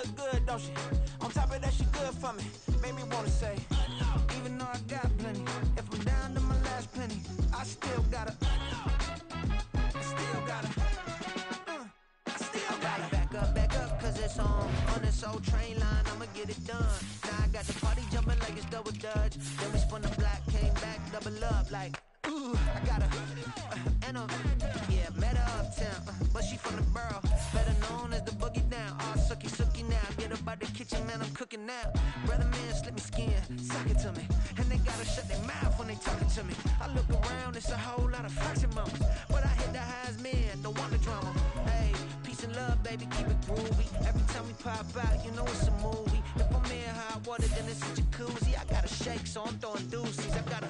look good, don't she? On top of that, she good for me. Made me wanna say, even though I got plenty, if I'm down to my last penny, I still gotta, I still gotta, I still gotta back up, cause it's on this old train line, I'ma get it done. Now I got the party jumping like it's double dutch. Then we spun the block, came back, double up like, ooh, I got her, and yeah, met her uptown, but she from the borough, better known as the boogie down. All sucky now, get up out the kitchen, man, I'm cooking now. Brother man, slip me skin, suck it to me, and they gotta shut their mouth when they talking to me. I look around, it's a whole lot of flexing moments, but I hit the highs, man, don't want the drama. Hey, peace and love, baby, keep it groovy. Every time we pop out, you know it's a movie. If I'm in hot water, then it's a jacuzzi. I gotta shake, so I'm throwing deuces. I gotta,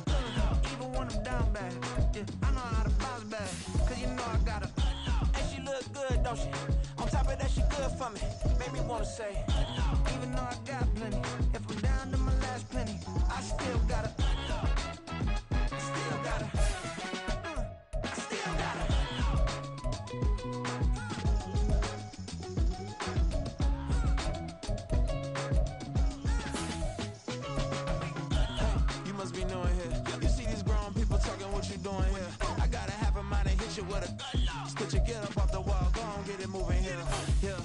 even when I'm down bad, yeah, I know how to bounce back, cause you know I gotta, and she look good, don't she? On top of that, she good for me. Made me wanna say, even though I got plenty, if I'm down to my last penny, I still gotta, I still gotta, I still gotta. Hey, you must be knowing here. You see these grown people talking, what you doing here? I gotta have a mind to hit you with a. Could you get up off the wall? Go on, get it moving here. Yeah,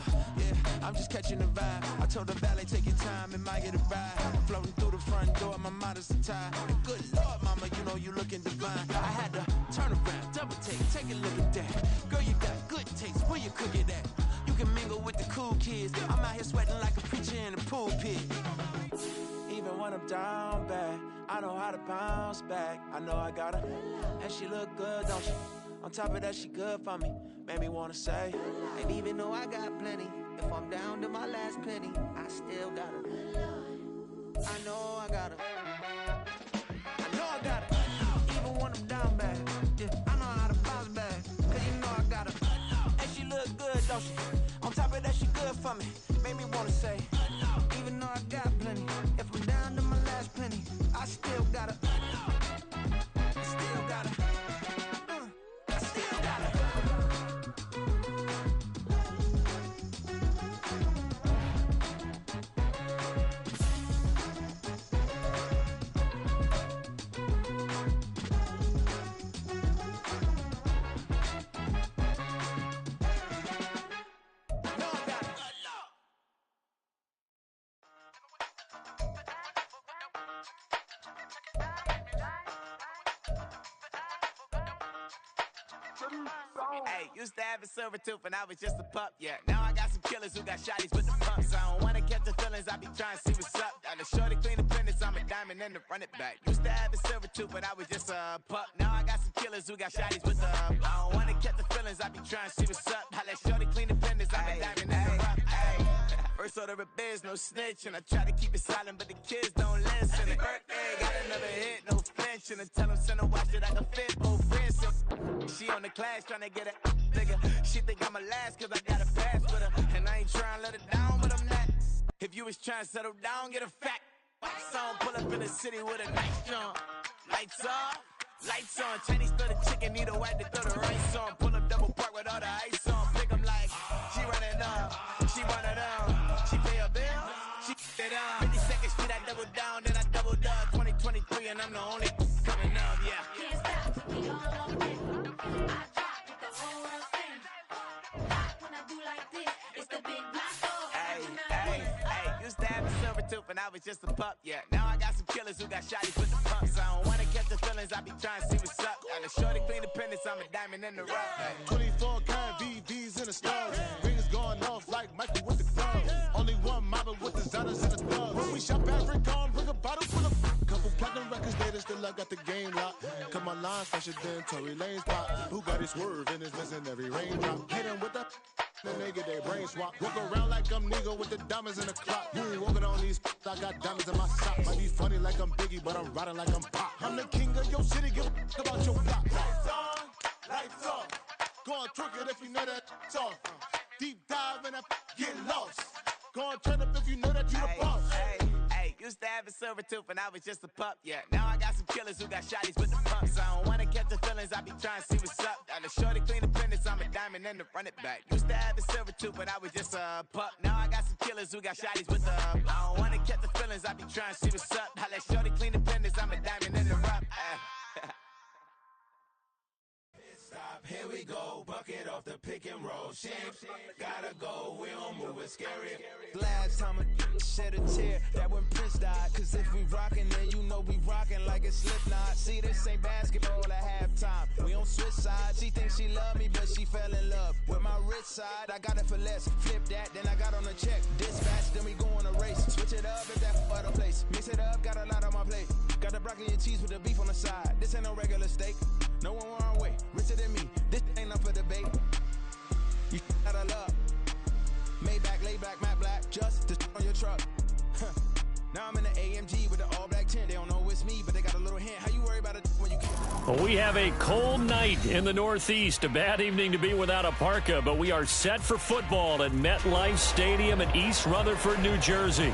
I'm just catching the vibe. I told the valet, take your time, it might get a ride. Floating through the front door, my mind is a tie. And good Lord, mama, you know you looking divine. I had to turn around, double take a look at that. Girl, you got good taste, where you cook it at? You can mingle with the cool kids. I'm out here sweating like a preacher in a pulpit. Even when I'm down bad, I know how to bounce back. I know I got her, and she look good, don't she? On top of that, she good for me. Made me wanna say, and even though I got plenty, if I'm down to my last penny, I still got her. I know I got her. I know I got her. Even when I'm down bad, yeah, I know how to bounce back, cause you know I got her. And she look good, don't she? On top of that, she good for me. Made me wanna say, even though I got plenty, if I'm down to my last penny, I still got her. I still got her. Hey, used to have a silver tooth and I was just a pup, yeah. Now I got some killers who got shotties with the pumps. I don't wanna catch the feelings, I be trying to see what's up. Got a shorty clean the penis, I'm a diamond and to run it back. Used to have a silver tooth but I was just a pup. Now I got some killers who got shotties with the I don't wanna catch the feelings, I be trying to see what's up. I let shorty clean the penis, I'm a diamond and to run it. First order of biz, no snitch, and I try to keep it silent, but the kids don't listen. And birthday, got another hit, no flinch, and I tell them send a watch that I can fit both wrists. She on the class trying to get a nigga. She think I'm a last cause I got a pass with her, and I ain't trying to let her down, but I'm not. If you was trying to settle down, get a fact. Song pull up in the city with a nice jump. Lights off, lights on. Chinese throw the chicken, need a wipe to throw the rice on. Pull up double park with all the ice on. Pick 'em like, she running up, she running up. She pay a bill, she it up. 50 seconds, feet, I double down, then I double up. 2023 and I'm the only coming up, yeah. Can't stop, we all over there. I drop with the whole world stand. Rock when I do like this, it's the big block. Hey, used to have a silver tooth and I was just a pup, yeah. Now I got some killers who got shotties with the pumps. I don't wanna catch the feelings, I be trying to see what's up. Got a shorty clean the penis, I'm a diamond in the rough. Hey. 24 karat VVs in the stars. Rings going off like Michael with the gloves. Only one mobbing with designers in the thugs. When we shop African, bring a bottle full of couple platinum records later, still I got the game locked. Cut my lines fresher than Tory Lane's pop. Bugatti swerve and it's missing every raindrop. Hit him with the then they get their brain swap. Walk around like I'm nigga with the diamonds in the clock. You ain't walking on these, I got diamonds in my socks. Might be funny like I'm Biggie, but I'm riding like I'm Pop. I'm the king of your city, give a about your block. Lights on, lights off. Go on, trick it if you know that it's off. Deep dive and get lost. Go on, turn up if you know that you the boss. Hey, used to have a silver tooth and I was just a pup, yeah. Now I got some killers who got shotties with the pumps. I don't wanna catch the feelings, I be trying to see what's up. Got a shorty clean the penis, I'm a diamond and to run it back. Used to have a silver tooth but I was just a pup. Now I got some killers killers, we got shotties with the I don't wanna catch the feelings, I be trying to see what's up. I let shorty clean the pendants, I'm a diamond in the rough. Stop, here we go, bucket off the pick and roll. Shape, gotta go, we don't move, it's scary. Last time a shed a tear, that when Prince died. Cause if we rockin', then you know we rockin' like it's Slipknot. See, this ain't basketball at halftime. We on switch sides. She thinks she love me, but she fell in love with my rich side. I got it for less, flip that, then I got on a check. Dispatch, then we go on a race. Switch it up if that other place. Mix it up, got a lot on my plate. Got the broccoli and cheese with the beef on the side. This ain't no regular steak. No one wrong way, richer than me. This ain't up for debate. You out of luck. Maybach, lay back, matte black, just to on your truck. Now I'm in the AMG with the all black tint. They don't know it's me, but they got a little hint. How you worry about it when you get? Well, we have a cold night in the Northeast. A bad evening to be without a parka, but we are set for football at MetLife Stadium in East Rutherford, New Jersey.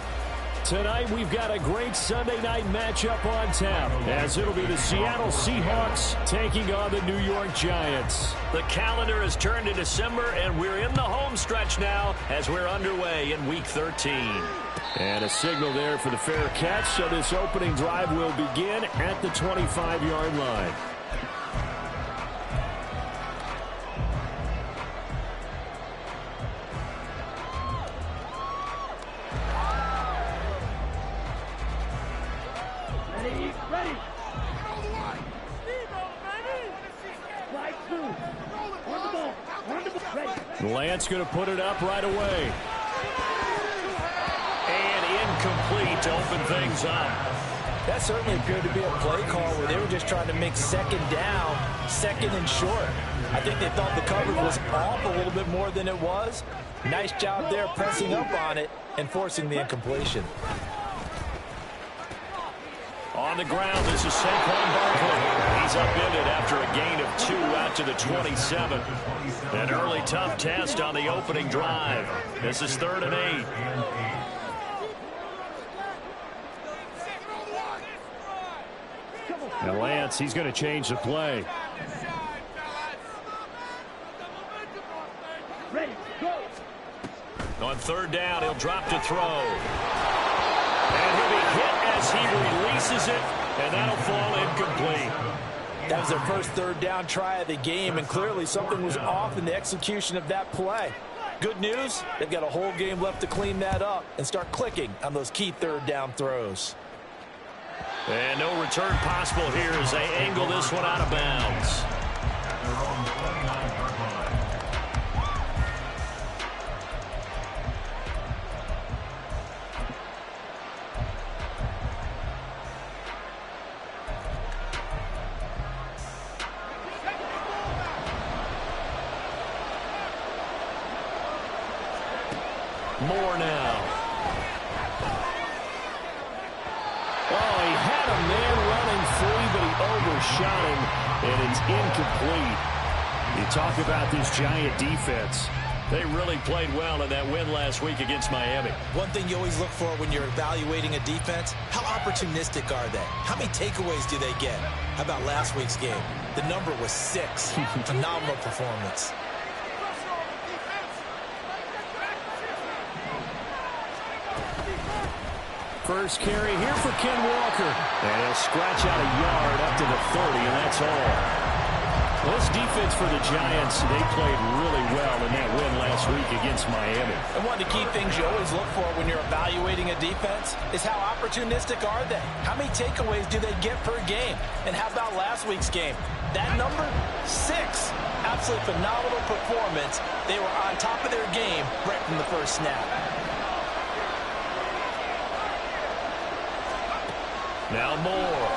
Tonight, we've got a great Sunday night matchup on tap, as it'll be the Seattle Seahawks taking on the New York Giants. The calendar has turned to December, and we're in the home stretch now as we're underway in Week 13. And a signal there for the fair catch, so this opening drive will begin at the 25-yard line. Lance going to put it up right away. And incomplete to open things up. That certainly appeared to be a play call where they were just trying to make second down, second and short. I think they thought the coverage was off a little bit more than it was. Nice job there pressing up on it and forcing the incompletion. On the ground, this is Saquon Barkley. He's upended after a gain of 2 out to the 27. An early tough test on the opening drive. This is 3rd and 8. Now Lance, he's going to change the play. On 3rd down, he'll drop to throw. And he'll be hit as he releases it, and that'll fall incomplete. That was their first 3rd down try of the game, and clearly something was off in the execution of that play. Good news, they've got a whole game left to clean that up and start clicking on those key 3rd down throws. And no return possible here as they angle this one out of bounds. More now. Oh, he had a man running free, but he overshot him, and it's incomplete. You talk about this Giant defense. They really played well in that win last week against Miami. One thing you always look for when you're evaluating a defense, how opportunistic are they? How many takeaways do they get? How about last week's game? The number was 6. Phenomenal performance. First carry here for Ken Walker. And he'll scratch out a yard up to the 30, and that's all. Well, this defense for the Giants, they played really well in that win last week against Miami. And one of the key things you always look for when you're evaluating a defense is how opportunistic are they? How many takeaways do they get per game? And how about last week's game? That number, 6. Absolutely phenomenal performance. They were on top of their game right from the first snap. Now Moore.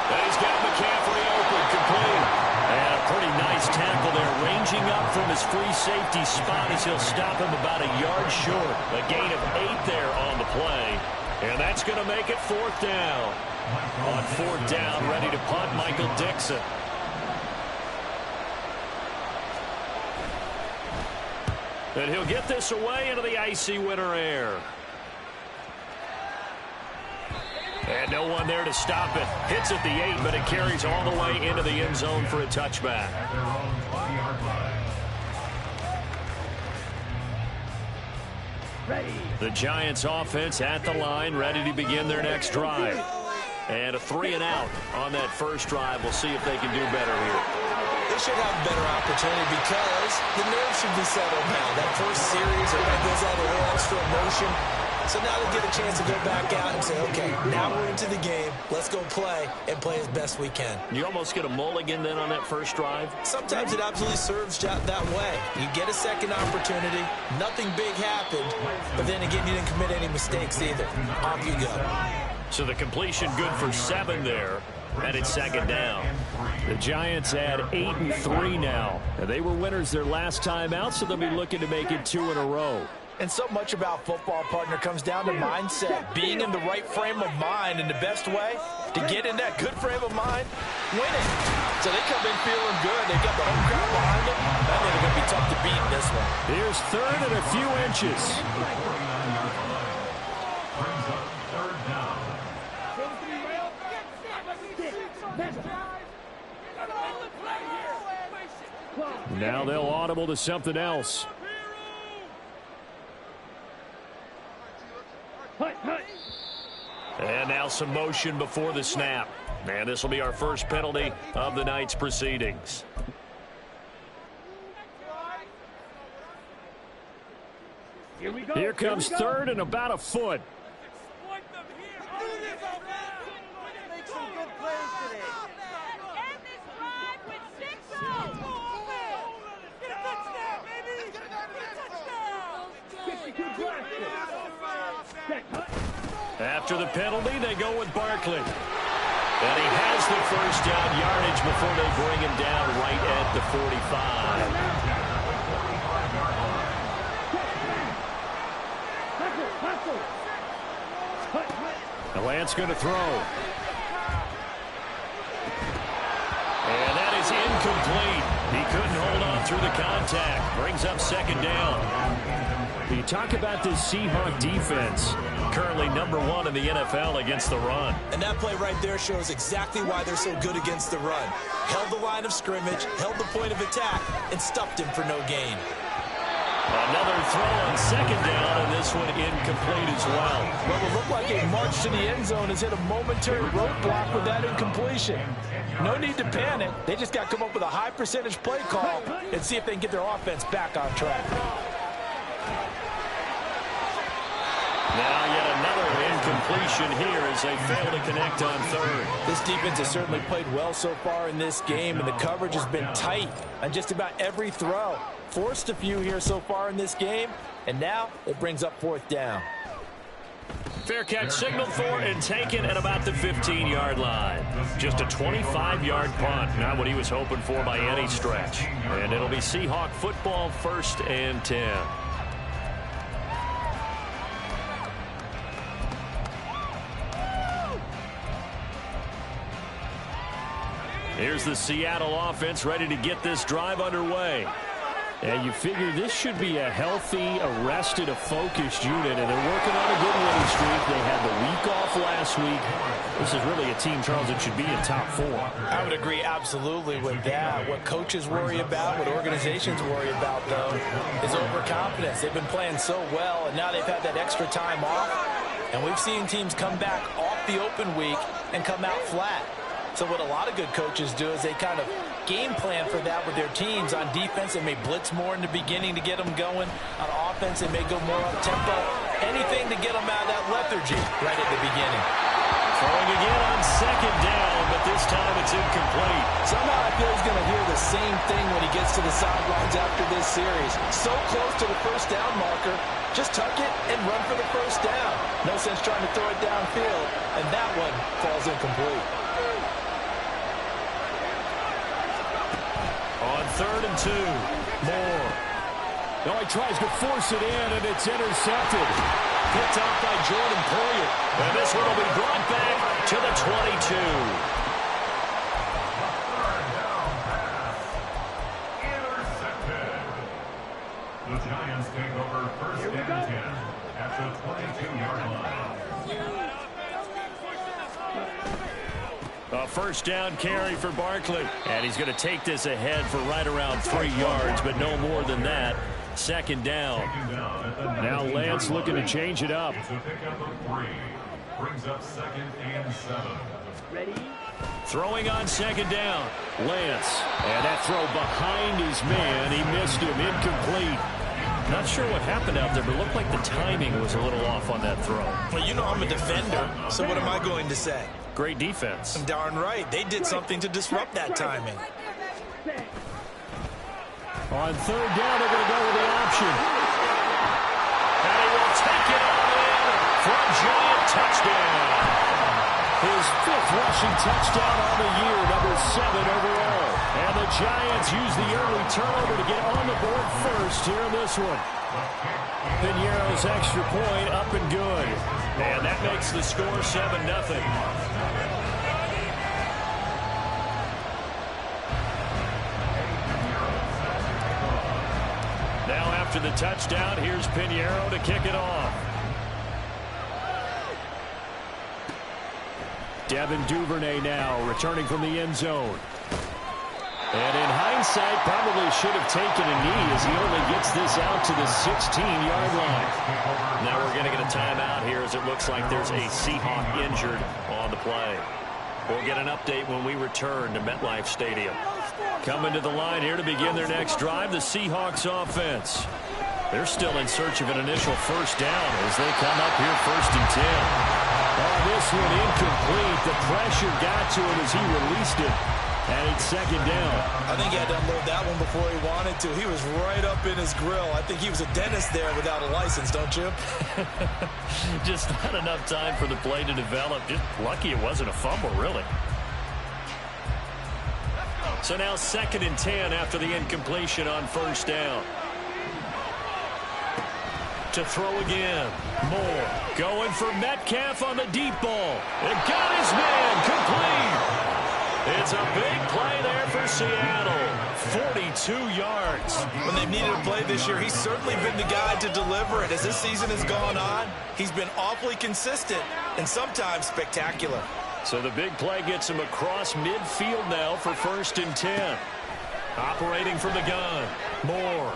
And he's got McCaffrey open, complete. And a pretty nice tackle there, ranging up from his free safety spot as he'll stop him about a yard short. A gain of 8 there on the play. And that's going to make it 4th down. On 4th down, ready to punt, Michael Dixon. And he'll get this away into the icy winter air. And no one there to stop it. Hits at the 8, but it carries all the way into the end zone for a touchback. The Giants offense at the line, ready to begin their next drive. And a 3-and-out on that first drive. We'll see if they can do better here. They should have a better opportunity because the nerves should be settled now. That first series, everybody goes out a little extra emotion. So now they get a chance to go back out and say, okay, now we're into the game. Let's go play and play as best we can. You almost get a mulligan then on that first drive? Sometimes it absolutely serves that way. You get a second opportunity. Nothing big happened. But then again, you didn't commit any mistakes either. Off you go. So the completion good for 7 there. And it's second down. The Giants add 8-3 now. And they were winners their last time out, so they'll be looking to make it 2 in a row. And so much about football, partner, comes down to mindset. Being in the right frame of mind, and the best way to get in that good frame of mind, winning. So they come in feeling good. They've got the home crowd behind them. I think they're going to be tough to beat in this one. Here's 3rd and a few inches. Now they'll audible to something else. And now some motion before the snap. And this will be our first penalty of the night's proceedings. Here comes 3rd and about a foot. After the penalty, they go with Barkley. And he has the first down yardage before they bring him down right at the 45. The Lance going to throw. And that is incomplete. He couldn't hold on through the contact. Brings up second down. You talk about this Seahawk defense, currently #1 in the NFL against the run. And that play right there shows exactly why they're so good against the run. Held the line of scrimmage, held the point of attack, and stuffed him for no gain. Another throw on second down, and this one incomplete as well. Well, it looked like a march to the end zone has hit a momentary roadblock with that incompletion. No need to panic. They just got to come up with a high percentage play call and see if they can get their offense back on track. Now yet another incompletion here as they fail to connect on 3rd. This defense has certainly played well so far in this game, and the coverage has been tight on just about every throw. Forced a few here so far in this game, and now it brings up 4th down. Fair catch signaled for and taken at about the 15-yard line. Just a 25-yard punt, not what he was hoping for by any stretch. And it'll be Seahawk football, 1st and 10. Here's the Seattle offense ready to get this drive underway. And you figure this should be a healthy, arrested, a focused unit, and they're working on a good winning streak. They had the week off last week. This is really a team, Charles, that should be in top 4. I would agree absolutely with that. What coaches worry about, what organizations worry about, though, is overconfidence. They've been playing so well, and now they've had that extra time off. And we've seen teams come back off the open week and come out flat. So what a lot of good coaches do is they kind of game plan for that with their teams. On defense, they may blitz more in the beginning to get them going. On offense, they may go more up-tempo. Anything to get them out of that lethargy right at the beginning. Throwing again on second down, but this time it's incomplete. Somehow I feel he's going to hear the same thing when he gets to the sidelines after this series. So close to the first down marker. Just tuck it and run for the first down. No sense trying to throw it downfield, and that one falls incomplete. On 3rd and 2, Moore. Now he tries to force it in, and it's intercepted. Picked off by Jordan Poyer. And this one will be brought back to the 22. Intercepted. The Giants take over 1st and 10 at the 22-yard line. A first down carry for Barkley. And he's going to take this ahead for right around 3 yards, but no more than that. Second down. Now Lance looking to change it up. It's a pickup of 3. Brings up 2nd and 7. Throwing on 2nd down. Lance. And that throw behind his man. He missed him. Incomplete. Not sure what happened out there, but it looked like the timing was a little off on that throw. Well, you know I'm a defender, so what am I going to say? Great defense. Darn right. They did something to disrupt that timing. On 3rd down, they're going to go with the option. And he will take it all in for a giant touchdown. His 5th rushing touchdown on the year, number 7 overall. And the Giants use the early turnover to get on the board first here in this one. Piñeiro's extra point up and good. And that makes the score 7-0. Now after the touchdown, here's Piñeiro to kick it off. Devin Duvernay now returning from the end zone. And in hindsight, probably should have taken a knee as he only gets this out to the 16-yard line. Now we're going to get a timeout here as it looks like there's a Seahawk injured on the play. We'll get an update when we return to MetLife Stadium. Coming to the line here to begin their next drive, the Seahawks offense. They're still in search of an initial first down as they come up here 1st and 10. Oh, this one incomplete. The pressure got to him as he released it. And it's 2nd down. I think he had to unload that one before he wanted to. He was right up in his grill. I think he was a dentist there without a license, don't you? Just not enough time for the play to develop. Just lucky it wasn't a fumble, really. So now 2nd and 10 after the incompletion on 1st down. To throw again. Moore going for Metcalf on the deep ball. And got his man complete. It's a big play there for Seattle. 42 yards. When they've needed a play this year, he's certainly been the guy to deliver it. As this season has gone on, he's been awfully consistent and sometimes spectacular. So the big play gets him across midfield now for 1st and 10. Operating from the gun. Moore.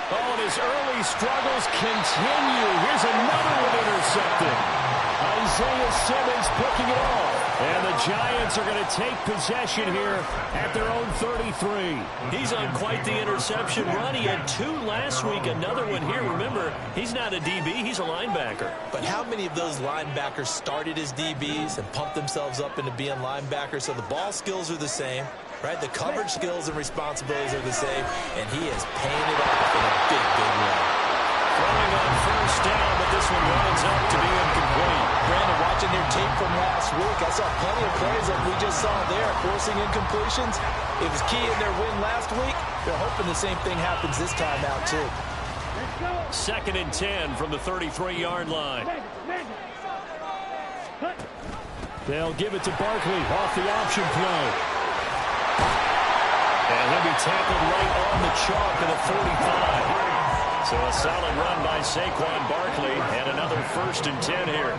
Oh, and his early struggles continue. Here's another one intercepted. Isaiah Simmons picking it off. And the Giants are going to take possession here at their own 33. He's on quite the interception run. He had 2 last week, another one here. Remember, he's not a DB, he's a linebacker. But how many of those linebackers started as DBs and pumped themselves up into being linebackers? So the ball skills are the same, right? The coverage skills and responsibilities are the same, and he is paying it off in a big, big way. Throwing on 1st down, but this one winds up to be incomplete. Brandon, watching their tape from last week, I saw plenty of plays like we just saw there, forcing incompletions. It was key in their win last week. They're hoping the same thing happens this time out, too. 2nd and 10 from the 33-yard line. They'll give it to Barkley off the option play. And he'll be tackled right on the chalk of the 45. So a solid run by Saquon Barkley and another 1st and 10 here.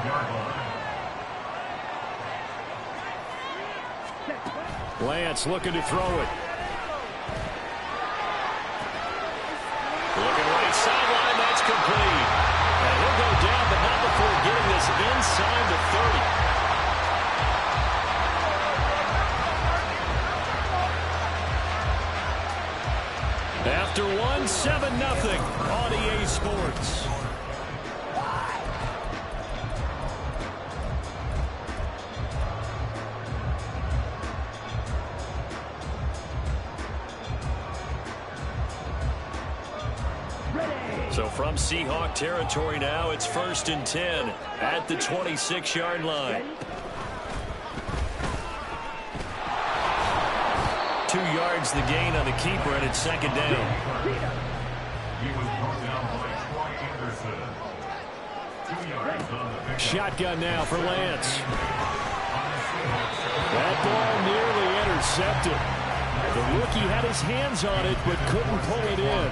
Lance looking to throw it. Looking right sideline, that's complete. And he'll go down, but not before getting this inside the 30. After 7-0 on EA Sports. So from Seahawk territory now, it's 1st and 10 at the 26-yard line. 2 yards the gain on the keeper, and it's 2nd down. He was brought down by Troy Anderson. 2 yards on the pickup. Shotgun now for Lance. That ball nearly intercepted. The rookie had his hands on it, but couldn't pull it in.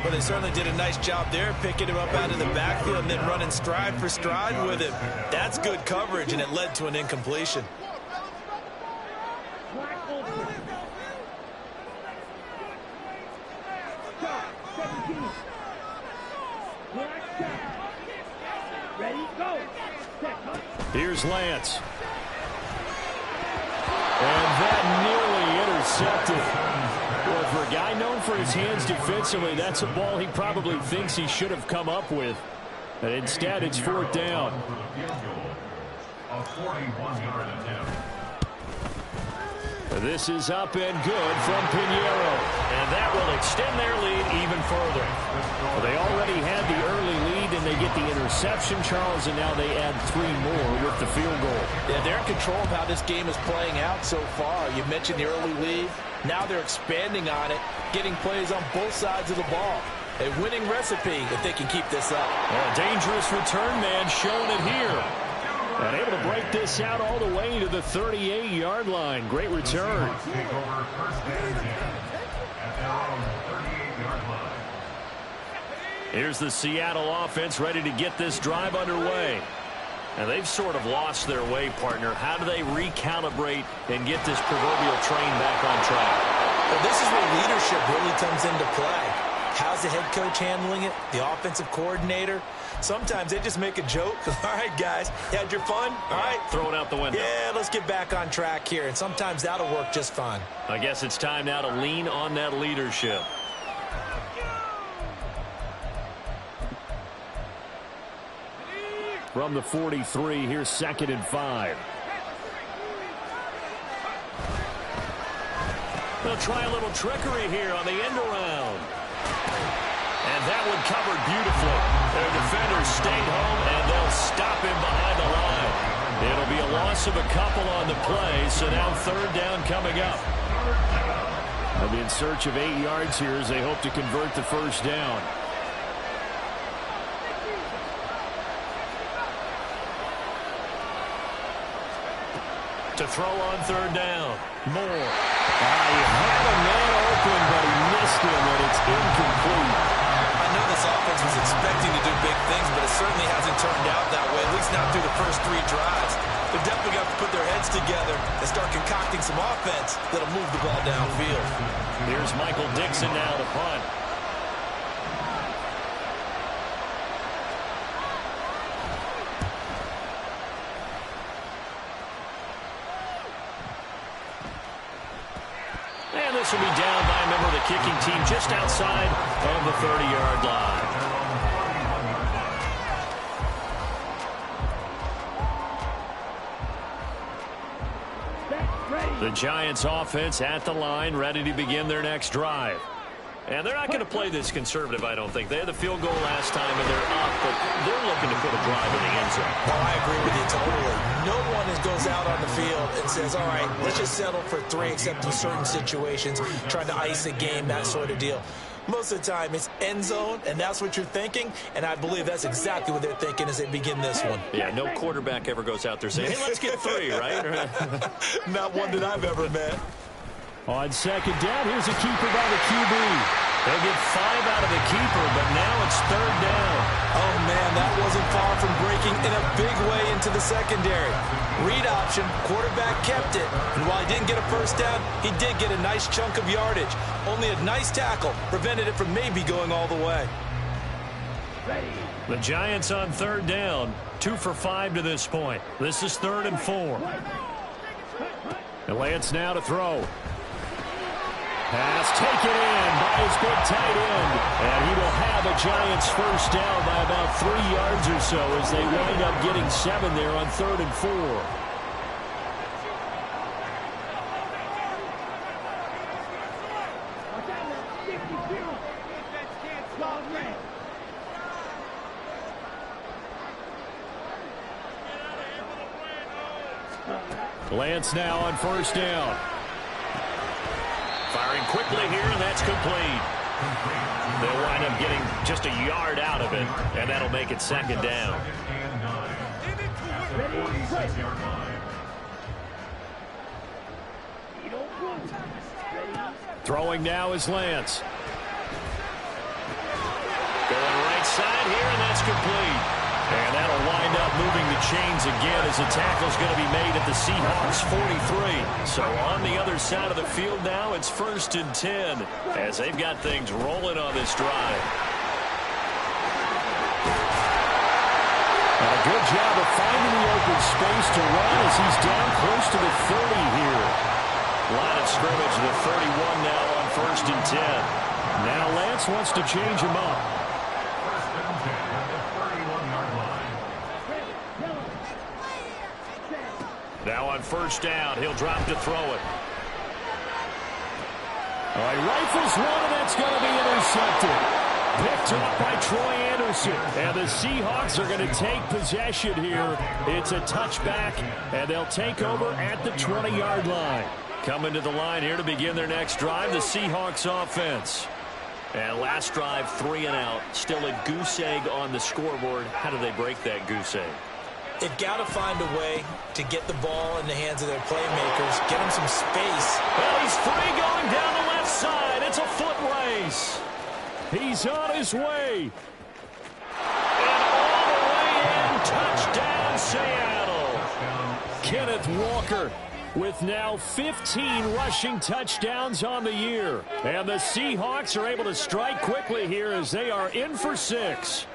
Well, they certainly did a nice job there, picking him up out of the backfield and then running stride for stride with him. That's good coverage, and it led to an incompletion. Here's Lance. And that nearly intercepted. Well, for a guy known for his hands defensively, that's a ball he probably thinks he should have come up with. And instead, it's fourth down. A 41-yard attempt. This is up and good from Pinheiro. And that will extend their lead even further. Well, they already had the early lead, and they get the interception, Charles, and now they add 3 more with the field goal. Yeah, they're in control of how this game is playing out so far. You mentioned the early lead. Now they're expanding on it, getting plays on both sides of the ball. A winning recipe if they can keep this up. A dangerous return man showing it here. And able to break this out all the way to the 38-yard line. Great return. Take over first and 10 at their own 38-yard line. Here's the Seattle offense ready to get this drive underway. And they've sort of lost their way, partner. How do they recalibrate and get this proverbial train back on track? Well, this is where leadership really comes into play. How's the head coach handling it? The offensive coordinator? Sometimes they just make a joke. All right, guys, you had your fun? All right. Throw it out the window. Yeah, let's get back on track here. And sometimes that'll work just fine. I guess it's time now to lean on that leadership. From the 43, here's 2nd and 5. They'll try a little trickery here on the end around. And that one covered beautifully. Their defenders stayed home, and they'll stop him behind the line. It'll be a loss of a couple on the play, so now 3rd down coming up. They'll be in search of 8 yards here as they hope to convert the 1st down. To throw on 3rd down. Moore. He had a man open, but he missed him, and it's incomplete. I know this offense was expecting to do big things, but it certainly hasn't turned out that way, at least not through the first 3 drives. They're definitely going to have to put their heads together and start concocting some offense that'll move the ball downfield. Here's Michael Dixon now to punt. And this will be down by a member of the kicking team just outside of the 30-yard line. The Giants offense at the line, ready to begin their next drive. And they're not going to play this conservative, I don't think. They had the field goal last time, and they're up, but they're looking to put a drive in the end zone. Oh, I agree with you totally. No one goes out on the field and says, all right, let's just settle for 3, except in certain situations, trying to ice a game, that sort of deal. Most of the time, it's end zone, and that's what you're thinking, and I believe that's exactly what they're thinking as they begin this one. Yeah, no quarterback ever goes out there saying, hey, let's get 3, right? Not one that I've ever met. On 2nd down, here's a keeper by the QB. They'll get 5 out of the keeper, but now it's 3rd down. Oh, man, that wasn't far from breaking in a big way into the secondary. Read option, quarterback kept it, and while he didn't get a 1st down, he did get a nice chunk of yardage. Only a nice tackle prevented it from maybe going all the way. The Giants on 3rd down, 2 for 5 to this point. This is 3rd and 4. And Lance now to throw. Pass taken in by his big tight end. And he will have a Giants 1st down by about 3 yards or so as they wind up getting 7 there on 3rd and 4. Lance now on 1st down. Firing quickly here, and that's complete. They'll wind up getting just a yard out of it, and that'll make it 2nd down. Throwing now is Lance. Going right side here, and that's complete. And that'll wind up moving the chains again as the tackle's going to be made at the Seahawks 43. So on the other side of the field now, it's 1st and 10 as they've got things rolling on this drive. job of finding the open space to run as he's down close to the 30 here. Line of scrimmage, the 31 now on 1st and 10. Now Lance wants to change him up. 1st and 10 at the 31-yard line. Now on 1st down, he'll drop to throw it. All right, rifles one, and that's going to be intercepted. Picked up by Troy Anderson. And the Seahawks are going to take possession here. It's a touchback, and they'll take over at the 20-yard line. Coming to the line here to begin their next drive, the Seahawks offense. And last drive, 3 and out. Still a goose egg on the scoreboard. How do they break that goose egg? They've got to find a way to get the ball in the hands of their playmakers, get them some space. Well, he's free going down the left side. It's a foot race. He's on his way. And all the way in, touchdown Seattle. Kenneth Walker with now 15 rushing touchdowns on the year. And the Seahawks are able to strike quickly here as they are in for 6.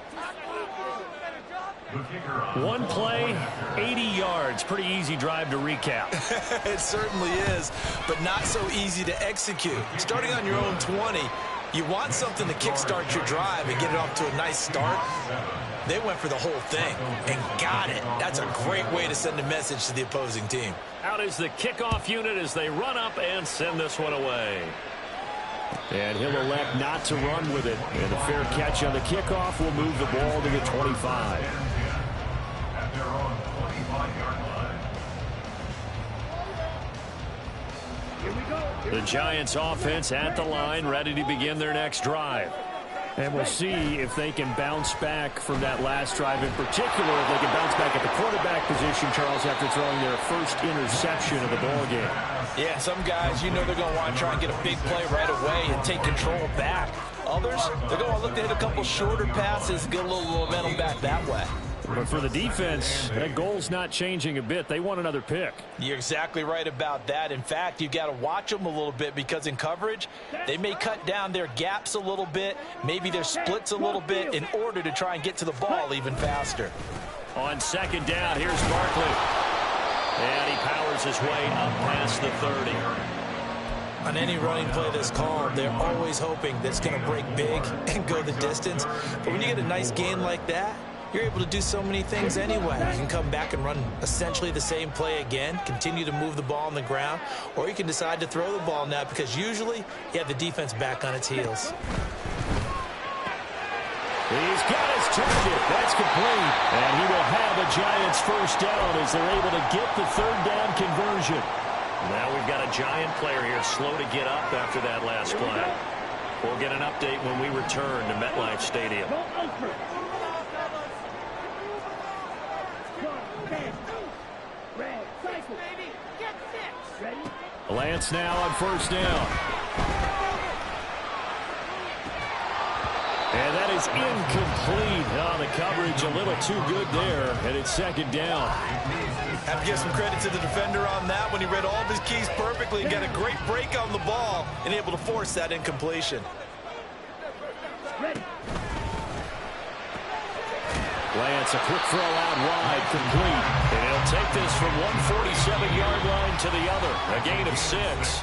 One play, 80 yards. Pretty easy drive to recap. It certainly is, but not so easy to execute. Starting on your own 20, you want something to kickstart your drive and get it off to a nice start. They went for the whole thing and got it. That's a great way to send a message to the opposing team. Out is the kickoff unit as they run up and send this one away. And he'll elect not to run with it. And a fair catch on the kickoff will move the ball to the 25. At their own 25-yard line. The Giants offense at the line, ready to begin their next drive. And we'll see if they can bounce back from that last drive in particular, if they can bounce back at the quarterback position, Charles, after throwing their first interception of the ballgame. Yeah, some guys, you know they're going to want to try and get a big play right away and take control back. Others, they're going to look to hit a couple shorter passes, get a little momentum back that way. But for the defense, that goal's not changing a bit. They want another pick. You're exactly right about that. In fact, you've got to watch them a little bit because in coverage, they may cut down their gaps a little bit, maybe their splits a little bit in order to try and get to the ball even faster. On 2nd down, here's Barkley. And he powers his way up past the 30. On any running play that's called, they're always hoping that it's going to break big and go the distance. But when you get a nice gain like that, you're able to do so many things anyway. You can come back and run essentially the same play again, continue to move the ball on the ground, or you can decide to throw the ball now because usually you have the defense back on its heels. He's got his target. That's complete. And he will have a Giants first down as they're able to get the 3rd down conversion. Now we've got a Giant player here slow to get up after that last play. We'll get an update when we return to MetLife Stadium. Lance now on 1st down. And that is incomplete. Oh, the coverage a little too good there, and it's 2nd down. Have to give some credit to the defender on that when he read all of his keys perfectly and got a great break on the ball and able to force that incompletion. Lance, a quick throw out wide, complete. And he'll take this from 147-yard line to the other. A gain of 6.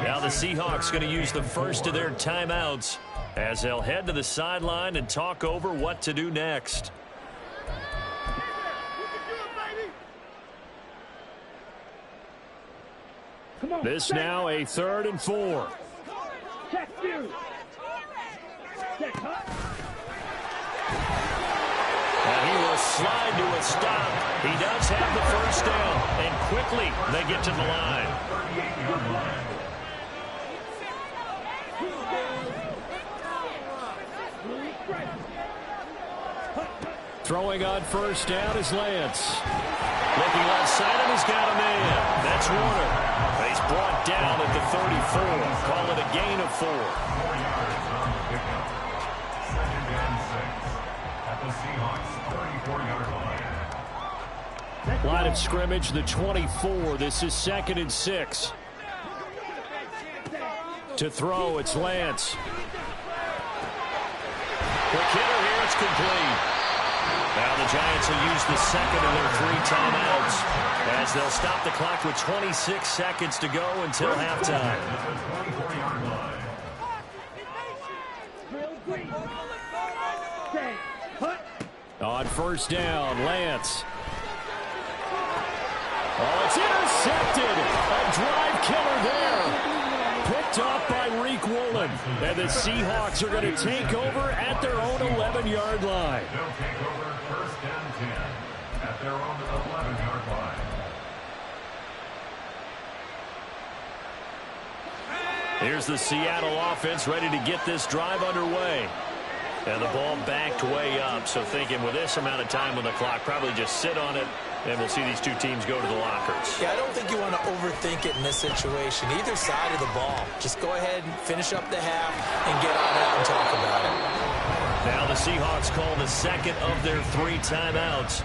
Now the Seahawks going to use the first of their timeouts as they'll head to the sideline and talk over what to do next. This now a 3rd and 4. Check you. Check, And he will slide to a stop. He does have the first down. And quickly they get to the line. Throwing on 1st down is Lance. Looking left side, and he's got a man. That's Warner. He's brought down at the 34. Call it a gain of 4. 4 yards on the pickup. 2nd and 6 at the Seahawks 34-yard line. Line of scrimmage, the 24. This is 2nd and 6. To throw, it's Lance. Quick hitter here, it's complete. Now the Giants will use the second of their 3 timeouts as they'll stop the clock with 26 seconds to go until halftime. On first down, Lance. Oh, it's intercepted. A drive killer there. Picked off by Reek Woolen. And the Seahawks are going to take over at their own 11-yard line. They'll take over first and 10 at their own 11-yard line. Here's the Seattle offense ready to get this drive underway. And the ball backed way up, so thinking with this amount of time on the clock, probably just sit on it, and we'll see these two teams go to the lockers. Yeah, I don't think you want to overthink it in this situation. Either side of the ball. Just go ahead and finish up the half and get on out and talk about it. Now the Seahawks call the second of their 3 timeouts.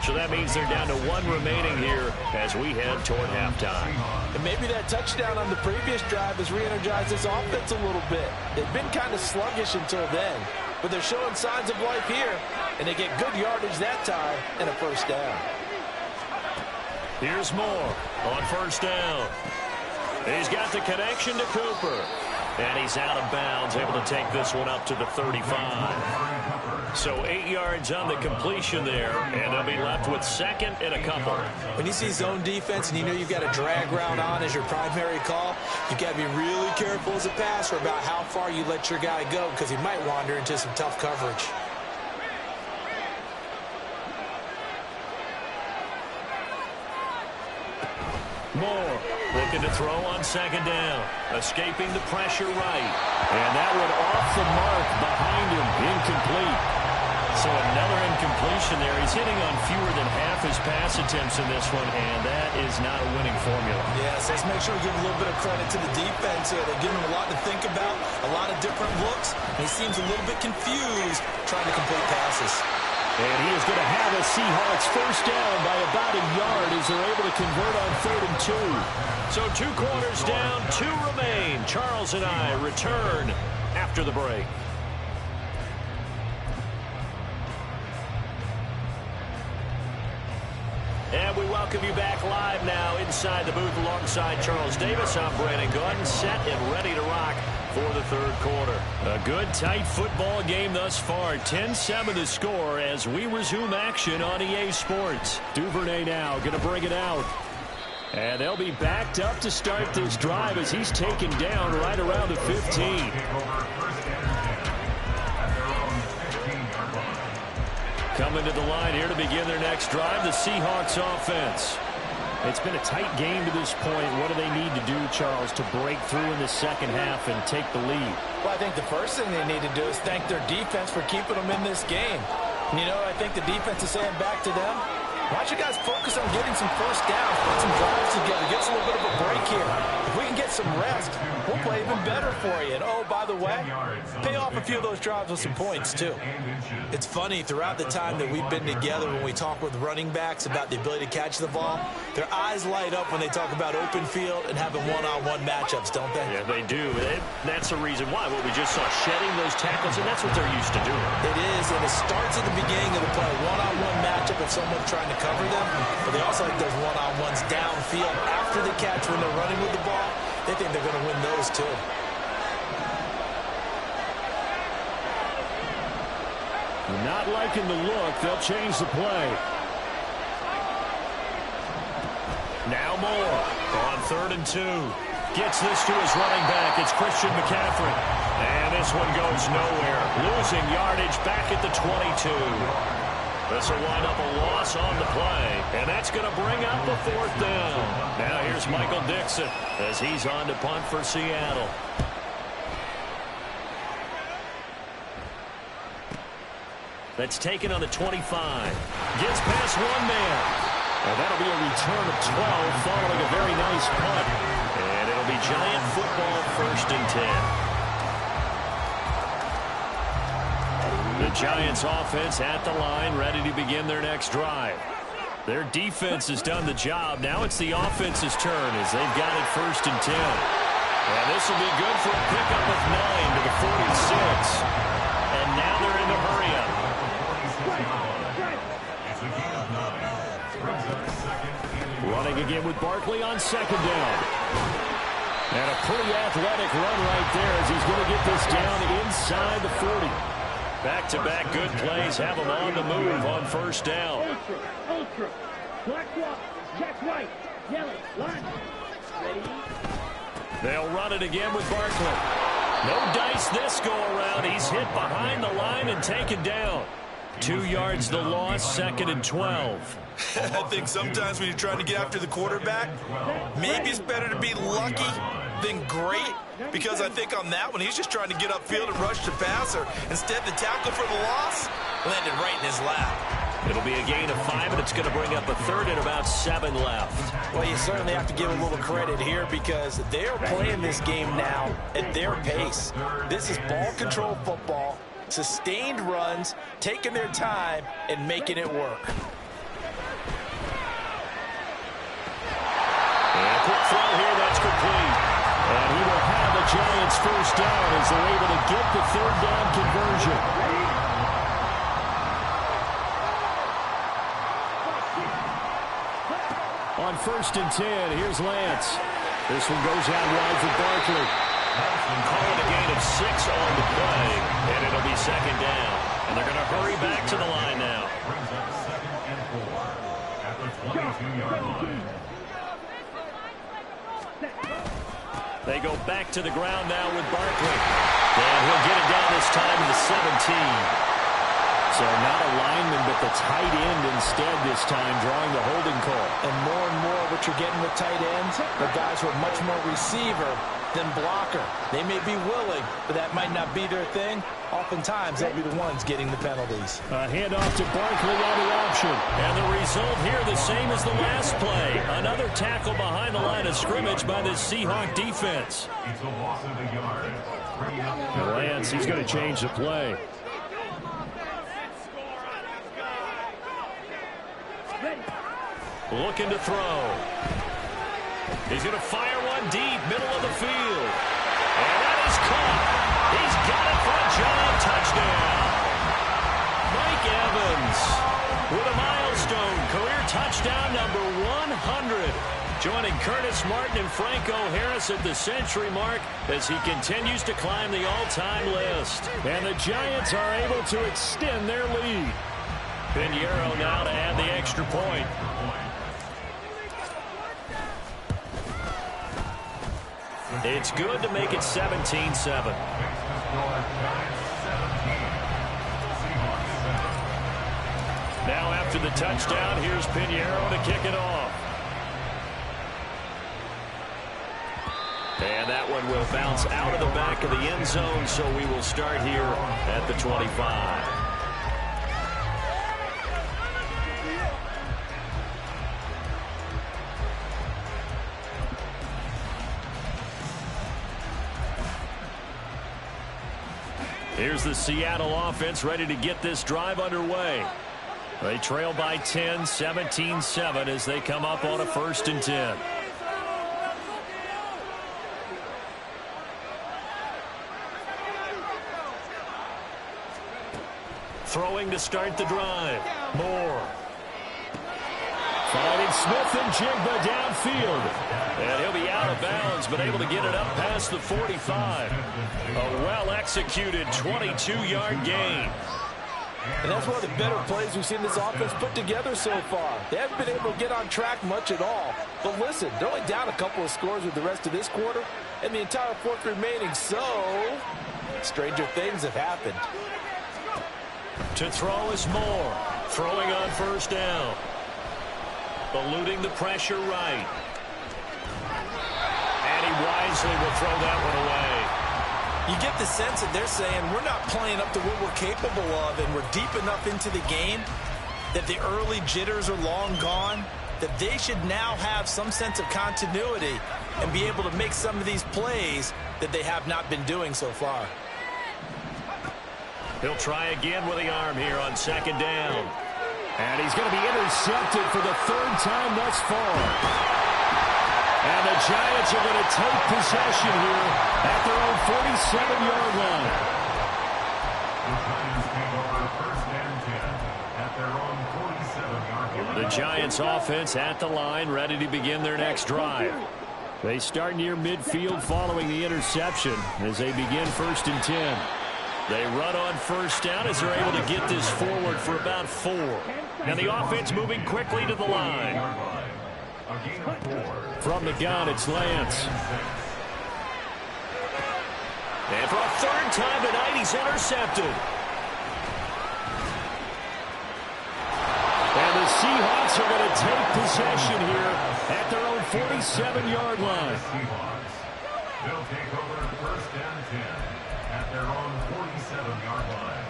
So that means they're down to 1 remaining here as we head toward halftime. And maybe that touchdown on the previous drive has re-energized this offense a little bit. They've been kind of sluggish until then, but they're showing signs of life here, and they get good yardage that time and a first down. Here's Moore on first down. He's got the connection to Cooper, and he's out of bounds, able to take this one up to the 35. So 8 yards on the completion there, and they'll be left with second and a couple. When you see zone defense and you know you've got a drag route on as your primary call, you've got to be really careful as a passer about how far you let your guy go because he might wander into some tough coverage. Moore looking to throw on second down, escaping the pressure right. And that one off the mark behind him, incomplete. So another incompletion there. He's hitting on fewer than half his pass attempts in this one, and that is not a winning formula. Yes, let's make sure we give a little bit of credit to the defense here. They're giving him a lot to think about, a lot of different looks, and he seems a little bit confused trying to complete passes. And he is going to have a Seahawks first down by about a yard as they're able to convert on 3rd and 2. So 2 quarters down, 2 remain. Charles and I return after the break. And we welcome you back live now inside the booth alongside Charles Davis. I'm Brandon Gordon, set and ready to rock for the 3rd quarter. A good, tight football game thus far. 10-7 the score as we resume action on EA Sports. Duvernay now going to bring it out. And they'll be backed up to start this drive as he's taken down right around the 15. Coming to the line here to begin their next drive, the Seahawks offense. It's been a tight game to this point. What do they need to do, Charles, to break through in the second half and take the lead? Well, I think the first thing they need to do is thank their defense for keeping them in this game. You know, I think the defense is saying back to them, why don't you guys focus on getting some first downs, put some drives together, get us a little bit of a break here. If we can get some rest, we'll play even better for you. And, oh, by the way, pay off a few of those drives with some points, too. It's funny, throughout the time that we've been together, when we talk with running backs about the ability to catch the ball, their eyes light up when they talk about open field and having one-on-one matchups, don't they? Yeah, they do. That's the reason why. What we just saw, shedding those tackles, and that's what they're used to doing. It is, and it starts at the beginning of the play. One-on-one matchup if someone's trying to cover them, but they also like those one-on-ones downfield after the catch when they're running with the ball. They think they're going to win those, too. Not liking the look. They'll change the play. Now Moore on 3rd and 2. Gets this to his running back. It's Christian McCaffrey. And this one goes nowhere. Losing yardage back at the 22. This will wind up a loss on the play. And that's going to bring up the 4th down. Now here's Michael Dixon as he's on to punt for Seattle. That's taken on the 25. Gets past one man. And that'll be a return of 12 following a very nice punt. And it'll be Giant football 1st and 10. The Giants offense at the line, ready to begin their next drive. Their defense has done the job. Now it's the offense's turn as they've got it 1st and 10. And this will be good for a pickup of 9 to the 46. And now they're in the hurry-up. Running again with Barkley on second down. And a pretty athletic run right there as he's going to get this down inside the 40. Back-to-back good plays have him on the move on first down. Ultra. Black walk. Jack white. Yellow. Line. Ready? They'll run it again with Barkley. No dice this go-around. He's hit behind the line and taken down. 2 yards the loss, 2nd and 12. I think sometimes when you're trying to get after the quarterback, maybe it's better to be lucky than great, because I think on that one, he's just trying to get upfield and rush the passer. Instead, the tackle for the loss landed right in his lap. It'll be a gain of 5, and it's going to bring up a 3rd and about 7 left. Well, you certainly have to give a little credit here because they're playing this game now at their pace. This is ball control football, sustained runs, taking their time, and making it work. And a quick throw here, that's complete. And he will have the Giants first down as they're able to get the 3rd down conversion. On 1st and 10, here's Lance. This one goes out wide for Barkley. Calling a gain of 6 on the play, and it'll be 2nd down. And they're going to hurry back to the line now. Brings up 2nd and 4 at the 22-yard line. They go back to the ground now with Barkley. And he'll get it down this time to the 17. So not a lineman, but the tight end instead this time, drawing the holding call. And more what you're getting with tight ends, the guys who are much more receiver than blocker. They may be willing, but that might not be their thing. Oftentimes, they'll be the ones getting the penalties. A handoff to Barkley on the option. And the result here the same as the last play. Another tackle behind the line of scrimmage by the Seahawk defense. It's a loss of a yard. Lance, he's going to change the play. Looking to throw. He's going to fire one deep, middle of the field. And that is caught. He's got it for a giant touchdown. Mike Evans with a milestone career touchdown number 100. Joining Curtis Martin and Franco Harris at the century mark as he continues to climb the all-time list. And the Giants are able to extend their lead. Pinheiro now to add the extra point. It's good to make it 17-7. Now after the touchdown, here's Pinheiro to kick it off. And that one will bounce out of the back of the end zone, so we will start here at the 25. Here's the Seattle offense ready to get this drive underway. They trail by 10, 17-7 as they come up on a 1st and 10. Throwing to start the drive. Moore. Finding Smith and Jigba downfield. And he'll be out of bounds, but able to get it up past the 45. A well-executed 22-yard gain. And that's one of the better plays we've seen this offense put together so far. They haven't been able to get on track much at all. But listen, they're only down a couple of scores with the rest of this quarter and the entire 4th remaining. So, stranger things have happened. To throw is Moore. Throwing on 1st down. Eluding the pressure right. And he wisely will throw that one away. You get the sense that they're saying we're not playing up to what we're capable of, and we're deep enough into the game that the early jitters are long gone, that they should now have some sense of continuity and be able to make some of these plays that they have not been doing so far. He'll try again with the arm here on 2nd down. And he's going to be intercepted for the 3rd time thus far. And the Giants are going to take possession here at their own 47-yard line. The Giants take over 1st and 10 at their own 47-yard line. The Giants offense at the line, ready to begin their next drive. They start near midfield following the interception as they begin 1st and 10. They run on 1st down as they're able to get this forward for about 4. And the offense moving quickly to the line. From the gun, it's Lance. And for a 3rd time tonight, he's intercepted. And the Seahawks are going to take possession here at their own 47-yard line. They'll take over 1st and 10 at their own 47-yard line.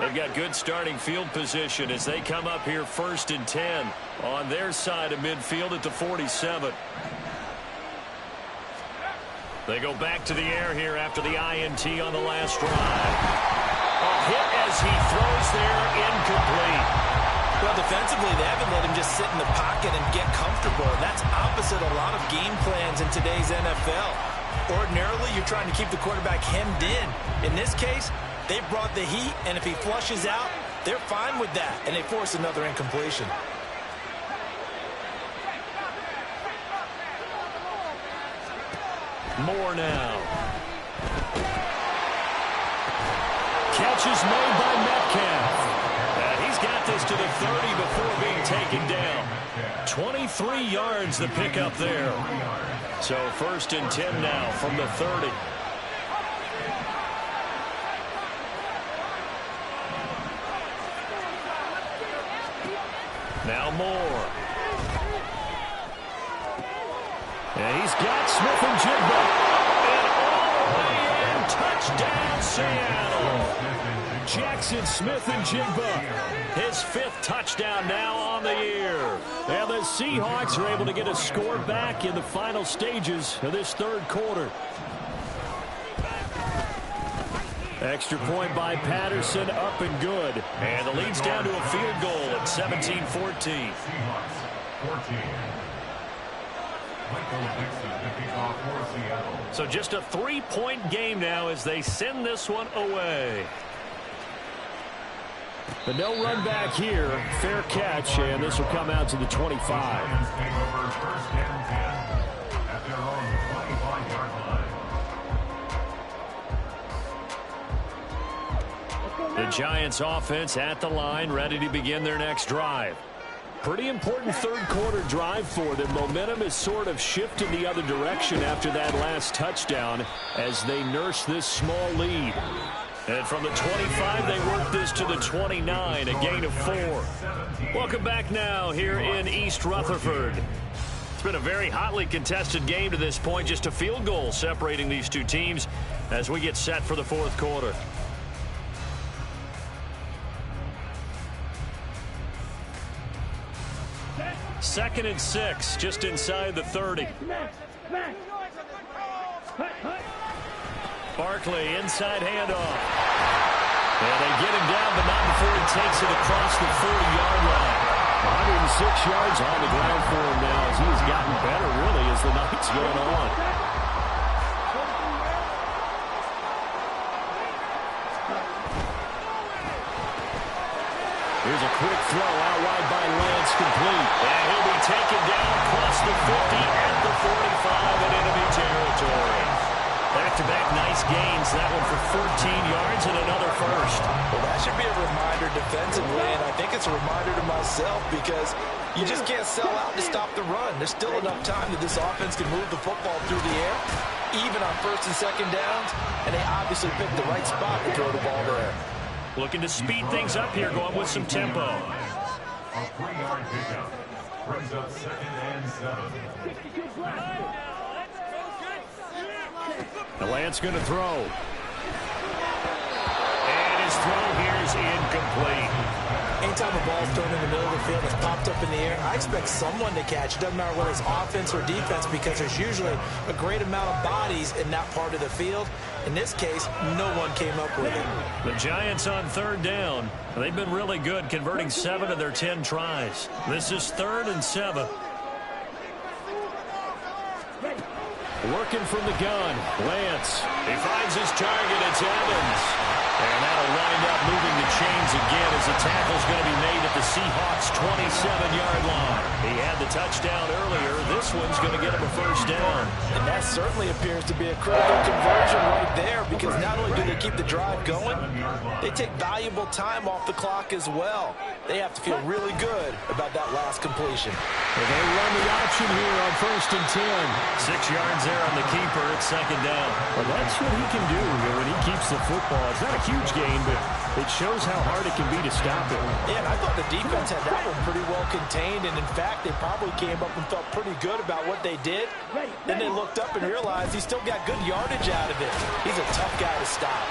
They've got good starting field position as they come up here 1st and 10 on their side of midfield at the 47. They go back to the air here after the INT on the last drive. A hit as he throws there, incomplete. Well, defensively, they haven't let him just sit in the pocket and get comfortable. And that's opposite a lot of game plans in today's NFL. Ordinarily, you're trying to keep the quarterback hemmed in. In this case, they brought the heat, and if he flushes out, they're fine with that, and they force another incompletion. More now. Catch is made by Metcalf. And he's got this to the 30 before being taken down. 23 yards the pickup there. So 1st and 10 now from the 30. Now Moore. And he's got Smith and Jigba. And all the way in. Touchdown, Seattle. Jackson Smith and Jigba. His 5th touchdown now on the year. And the Seahawks are able to get a score back in the final stages of this 3rd quarter. Extra point by Patterson, up and good. And the lead's down to a field goal at 17-14. So just a 3-point game now as they send this one away. But no run back here. Fair catch, and this will come out to the 25. The Giants offense at the line, ready to begin their next drive. Pretty important 3rd quarter drive for them. Momentum has sort of shifted the other direction after that last touchdown as they nurse this small lead. And from the 25, they work this to the 29, a gain of 4. Welcome back now here in East Rutherford. It's been a very hotly contested game to this point, just a field goal separating these two teams as we get set for the 4th quarter. Second and 6, just inside the 30. Barkley, inside handoff. And they get him down, but not before he takes it across the 40-yard line. 106 yards on the ground for him now as he has gotten better, really, as the night's going on. Here's a quick throw out wide by Lance, complete. And he'll be taken down across the 50 at the 45 in enemy territory. Back-to-back nice gains. That one for 14 yards and another first. Well, that should be a reminder defensively, and I think it's a reminder to myself because you just can't sell out to stop the run. There's still enough time that this offense can move the football through the air, even on 1st and 2nd downs, and they obviously picked the right spot to throw the ball there. Looking to speed things up here, going with some tempo. A 3-yard pickup brings up 2nd and 7. The Lance going to throw. And his throw here is incomplete. Anytime a ball's thrown in the middle of the field, it's popped up in the air, I expect someone to catch. It doesn't matter whether it's offense or defense because there's usually a great amount of bodies in that part of the field. In this case, no one came up with it. The Giants on 3rd down. They've been really good, converting 7 of their 10 tries. This is 3rd and 7. Working from the gun, Lance. He finds his target, it's Evans. And that'll wind up moving the chains again as a tackle the Seahawks' 27-yard line. He had the touchdown earlier. This one's going to get him a first down. And that certainly appears to be a critical conversion right there, because not only do they keep the drive going, they take valuable time off the clock as well. They have to feel really good about that last completion. Well, they run the option here on 1st and 10. 6 yards there on the keeper. It's second down. Well, that's what he can do when he keeps the football. It's not a huge gain, but it shows how hard it can be to stop it. Yeah, and I thought the defense had that one pretty well contained, and in fact, they probably came up and felt pretty good about what they did. Then they looked up and realized he still got good yardage out of it. He's a tough guy to stop.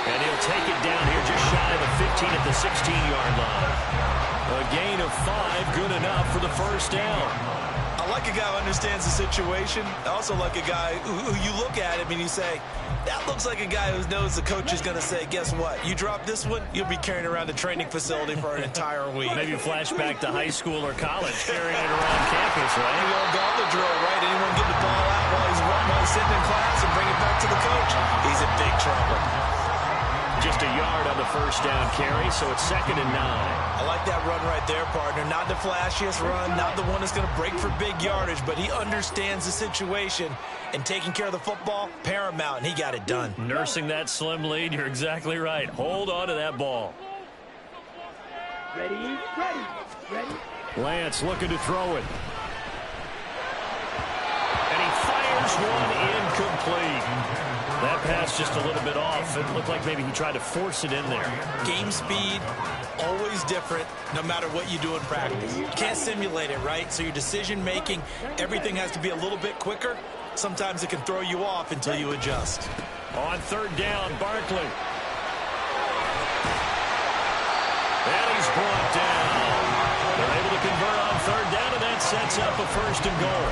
And he'll take it down here just shy of the 15 at the 16-yard line. A gain of 5, good enough for the first down. I like a guy who understands the situation. I also like a guy who you look at him and you say, that looks like a guy who knows the coach is going to say, guess what? You drop this one, you'll be carrying around the training facility for an entire week. Maybe flashback to high school or college, carrying it around campus, right? Maybe old gauntlet drill, right? Anyone get the ball out while he's sitting in class and bring it back to the coach? He's in big trouble. Just a yard on the first down carry, so it's 2nd and 9. I like that run right there, partner. Not the flashiest run, not the one that's going to break for big yardage, but he understands the situation, and taking care of the football, paramount, and he got it done. Nursing that slim lead, you're exactly right. Hold on to that ball. Ready. Lance looking to throw it. And he fires one incomplete. That pass just a little bit off. It looked like maybe he tried to force it in there. Game speed, always different, no matter what you do in practice. You can't simulate it, right? So your decision-making, everything has to be a little bit quicker. Sometimes it can throw you off until you adjust. On 3rd down, Barkley. And he's brought down. They're able to convert on 3rd down, and that sets up a 1st and goal.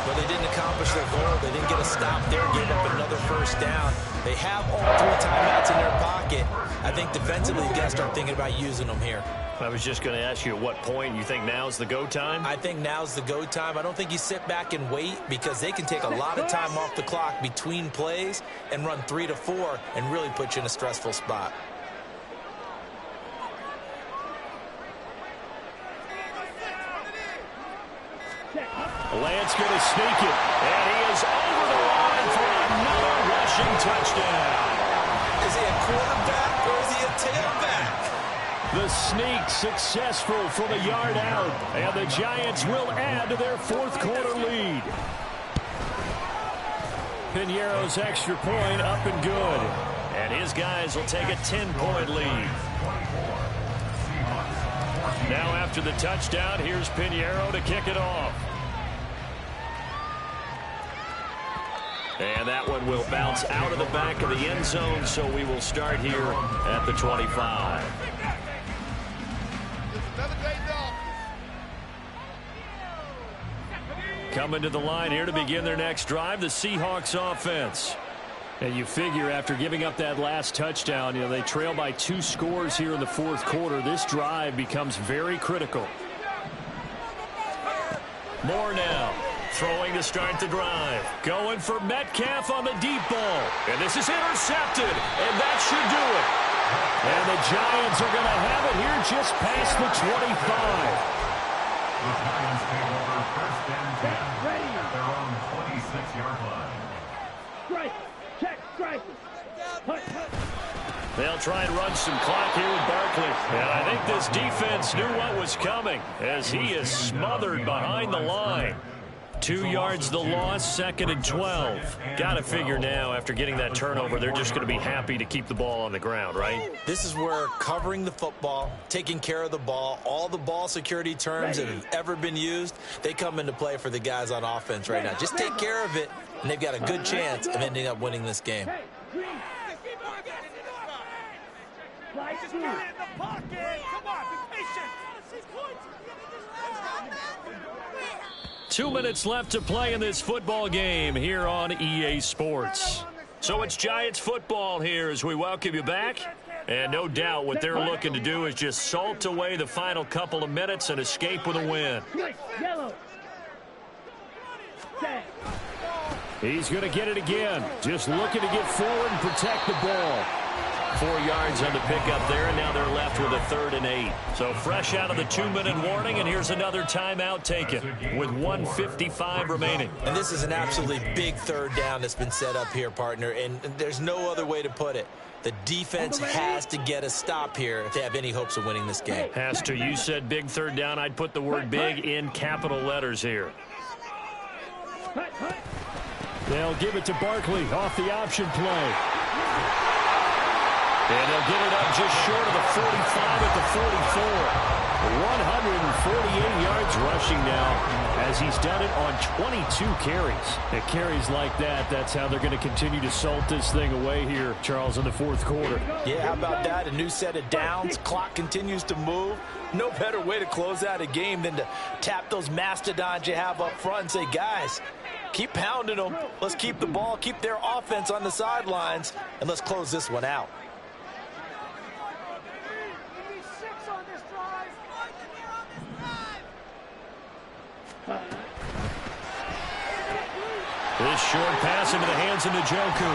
But they didn't accomplish their goal. They didn't get a stop there, getting up another first down. They have all 3 timeouts in their pocket. I think defensively, you got to start thinking about using them here. I was just going to ask you at what point you think now's the go time? I think now's the go time. I don't think you sit back and wait, because they can take a lot of time off the clock between plays and run 3 to 4 and really put you in a stressful spot. Lance going to sneak it, and he is over the line for another rushing touchdown. Is he a quarterback or is he a tailback? The sneak successful from a yard out, and the Giants will add to their 4th quarter lead. Piñeiro's extra point up and good, and his guys will take a 10-point lead. Now after the touchdown, here's Piñeiro to kick it off. And that one will bounce out of the back of the end zone, so we will start here at the 25. Coming to the line here to begin their next drive, the Seahawks offense. And you figure after giving up that last touchdown, they trail by 2 scores here in the 4th quarter. This drive becomes very critical. Moore now. Throwing to start the drive. Going for Metcalf on the deep ball. And this is intercepted. And that should do it. And the Giants are going to have it here just past the 25. The Giants take over 1st and 10 at their own 26-yard line. Strike. Check. Strike. They'll try and run some clock here with Barkley. And I think this defense knew what was coming as he is smothered behind the line. 2 yards the loss, 2nd and 12. Got to figure now, after getting that turnover, they're just going to be happy to keep the ball on the ground, right? This is where covering the football, taking care of the ball, all the ball security terms that have ever been used, they come into play for the guys on offense right now. Just take care of it, and they've got a good chance of ending up winning this game. Just get in the pocket. Come on, be patient. 2 minutes left to play in this football game here on EA Sports. So it's Giants football here as we welcome you back. And no doubt what they're looking to do is just salt away the final couple of minutes and escape with a win. Yellow. He's going to get it again. Just looking to get forward and protect the ball. 4 yards on the pickup there, and now they're left with a 3rd and 8. So fresh out of the 2-minute warning, and here's another timeout taken with 1:55 remaining. And this is an absolutely big 3rd down that's been set up here, partner, and there's no other way to put it. The defense has to get a stop here if they have any hopes of winning this game. Has to. You said big 3rd down. I'd put the word big in capital letters here. They'll give it to Barkley off the option play. And they'll get it up just short of the 45 at the 44. 148 yards rushing now as he's done it on 22 carries. It carries like that. That's how they're going to continue to salt this thing away here, Charles, in the 4th quarter. Yeah, how about that? A new set of downs. Clock continues to move. No better way to close out a game than to tap those mastodons you have up front and say, guys, keep pounding them. Let's keep the ball, keep their offense on the sidelines, and let's close this one out. This short pass into the hands of Njoku.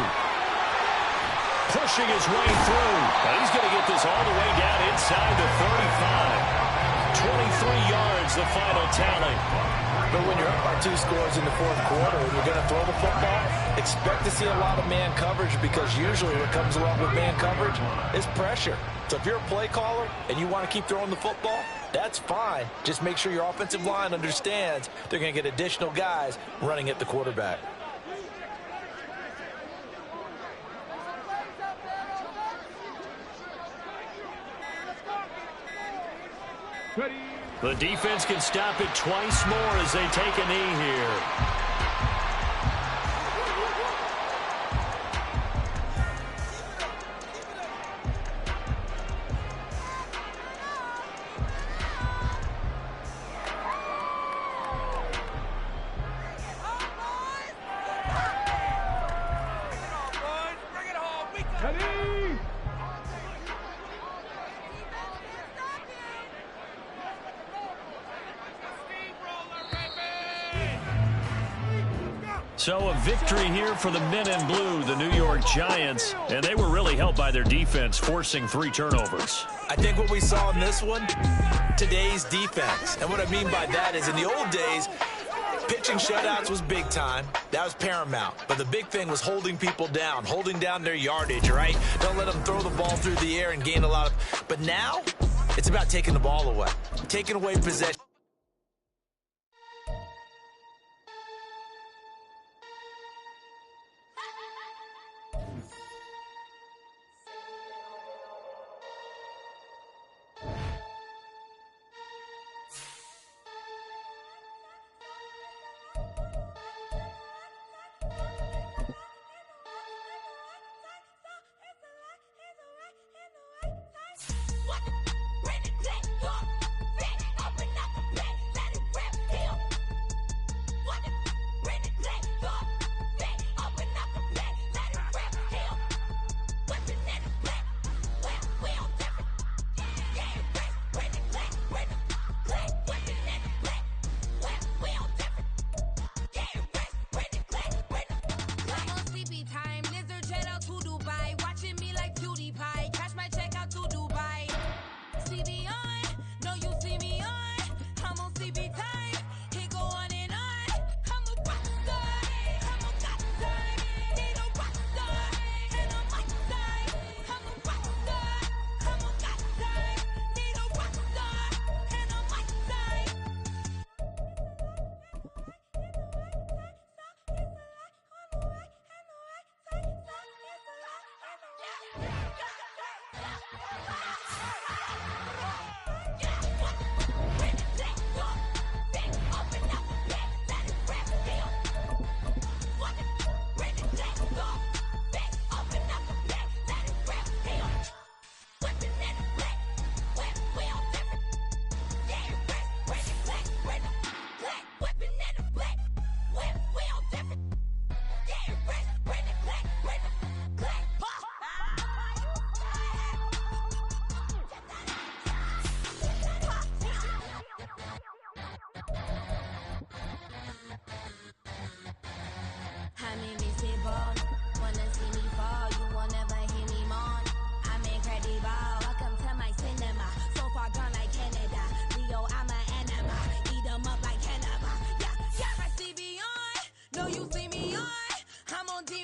Pushing his way through. And he's going to get this all the way down inside the 35. 23 yards, the final tally. But when you're up by 2 scores in the 4th quarter and you're going to throw the football, expect to see a lot of man coverage, because usually what comes along with man coverage is pressure. So if you're a play caller and you want to keep throwing the football, that's fine. Just make sure your offensive line understands they're going to get additional guys running at the quarterback. The defense can stop it twice more as they take a knee here. So a victory here for the men in blue, the New York Giants, and they were really helped by their defense, forcing 3 turnovers. I think what we saw in this one, today's defense. And what I mean by that is in the old days, pitching shutouts was big time. That was paramount. But the big thing was holding people down, holding down their yardage, right? Don't let them throw the ball through the air and gain a lot of... But now, it's about taking the ball away, taking away possession.